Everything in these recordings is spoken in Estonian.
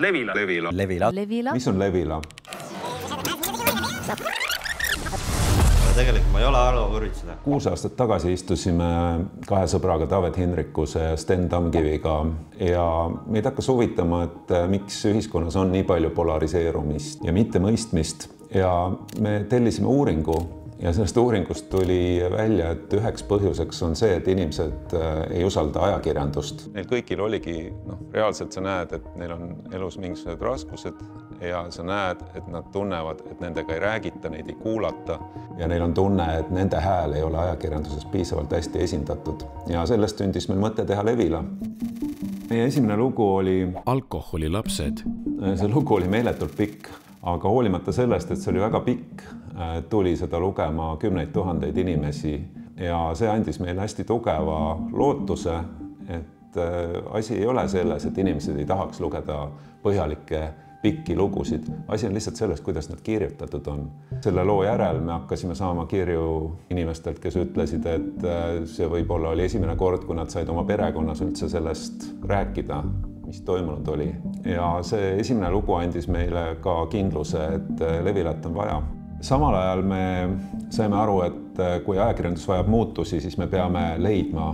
Levila. Levila. Mis on Levila? Tegelikult ma ei ole Arvo Võrvits seda. 6 aastat tagasi istusime 2 sõbraga Taavet Hinrikuse ja Sten Tamkiviga ja meid hakkas huvitama, et miks ühiskonnas on nii palju polariseerumist ja mittemõistmist ja me tellisime uuringu ja sellest uuringust tuli välja, et üheks põhjuseks on see, et inimesed ei usalda ajakirjandust. Neil kõigil oligi, reaalselt sa näed, et neil on elus mingisugused raskused ja sa näed, et nad tunnevad, et nendega ei räägita, neid ei kuulata ja neil on tunne, et nende hääl ei ole ajakirjanduses piisavalt hästi esindatud. Ja sellest sündis meil mõte teha Levila. Meie esimene lugu oli Alkoholilapsed. See lugu oli meeletult pikk, aga hoolimata sellest, et see oli väga pikk, tuli seda lugema 10 000 inimesi ja see andis meile hästi tugeva lootuse, et asi ei ole selles, et inimesed ei tahaks lugeda põhjalikke pikki lugusid. Asi on lihtsalt selles, kuidas nad kirjutatud on. Selle loo järel me hakkasime saama kirju inimestelt, kes ütlesid, et see võib-olla oli esimene kord, kui nad said oma perekonnas üldse sellest rääkida, mis toimunud oli. Ja see esimene lugu andis meile ka kindluse, et Levilat on vaja. Samal ajal me saime aru, et kui ajakirjandus vajab muutusi, siis me peame leidma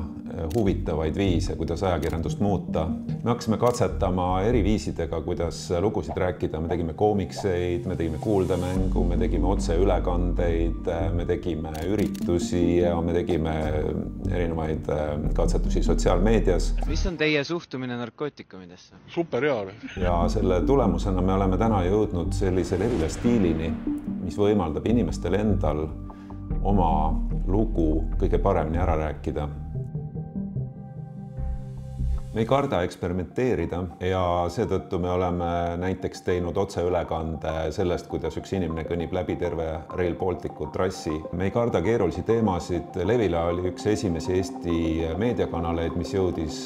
huvitavaid viise, kuidas ajakirjandust muuta. Me hakkasime katsetama eri viisidega, kuidas lugusid rääkida. Me tegime koomikseid, me tegime kuuldemängu, me tegime otseülekandeid, me tegime üritusi ja me tegime erinevaid katsetusi sotsiaalmeedias. Mis on teie suhtumine narkootikumidesse? Super hea. Ja selle tulemusena me oleme täna jõudnud sellise Levila stiilini, mis võimaldab inimestel endal oma lugu kõige paremini ära rääkida. Me ei karda eksperimenteerida ja seetõttu me oleme näiteks teinud otseülekande sellest, kuidas üks inimene kõnnib läbi terve Rail Balticu trassi. Me ei karda keerulisi teemasid. Levila oli üks esimesi Eesti meediakanaleid, mis jõudis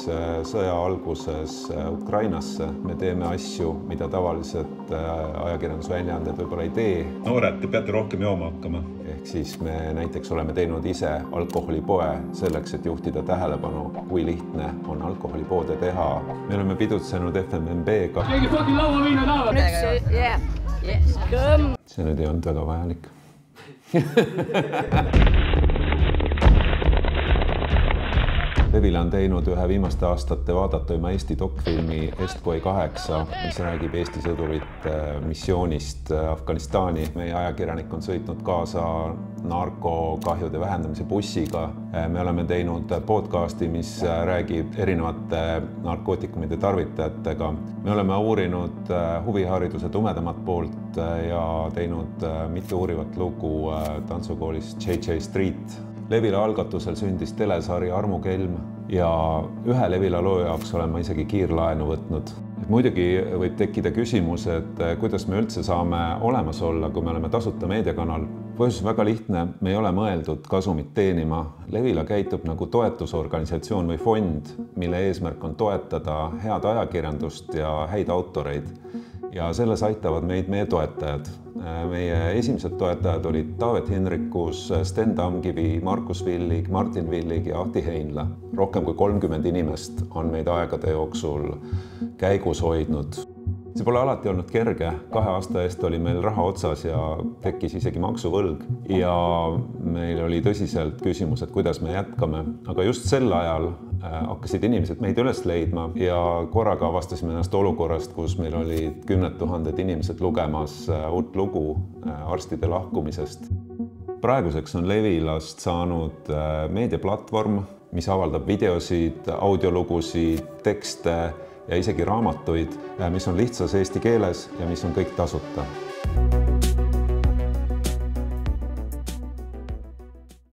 sõja alguses Ukrainasse. Me teeme asju, mida tavaliselt ajakirjandusväljaanded võib-olla ei tee. Noored, te peate rohkem jooma hakkama. Ehk siis me näiteks oleme teinud ise alkoholipoe selleks, et juhtida tähelepanu, kui lihtne on alkoholipoode teha. Me oleme pidutsenud FMMB-ga. See nüüd ei olnud väga vajalik. Levila on teinud ühe viimaste aastate vaadatuima Eesti dokfilmi Estkoi 8, mis räägib Eesti sõdurite missioonist Afganistani. Meie ajakirjanik on sõitnud kaasa narkokahjude vähendamise bussiga. Me oleme teinud podcasti, mis räägib erinevate narkootikumide tarvitajatega. Me oleme uurinud huvihariduse tumedamat poolt ja teinud mitu uurivat lugu tantsukoolist JJ Street. Levila algatusel sündis telesari Armukelm ja ühe Levila loo jaoks olen ma isegi kiirlaenu võtnud. Muidugi võib tekkida küsimus, et kuidas me üldse saame olemas olla, kui me oleme tasuta meediakanal. Põhjus on väga lihtne, me ei ole mõeldud kasumit teenima. Levila käitub nagu toetusorganisatsioon või fond, mille eesmärk on toetada head ajakirjandust ja häid autoreid. Ja selles aitavad meid meie toetajad. Meie esimesed toetajad olid Taavet Hinrikus, Sten Tamkivi, Markus Villig, Martin Villig ja Ahti Heinla. Rohkem kui 30 inimest on meid aegade jooksul käigus hoidnud. See pole alati olnud kerge. 2 aasta eest oli meil raha otsas ja tekkis isegi maksuvõlg. Ja meil oli tõsiselt küsimus, et kuidas me jätkame. Aga just sel ajal hakkasid inimesed meid üles leidma ja korraga avastasime ennast olukorrast, kus meil olid 10 000 inimesed lugemas uut lugu arstide lahkumisest. Praeguseks on Levilast saanud meediaplatvorm, mis avaldab videosid, audiolugusid, tekste ja isegi raamatuid, mis on lihtsas eesti keeles ja mis on kõik tasuta.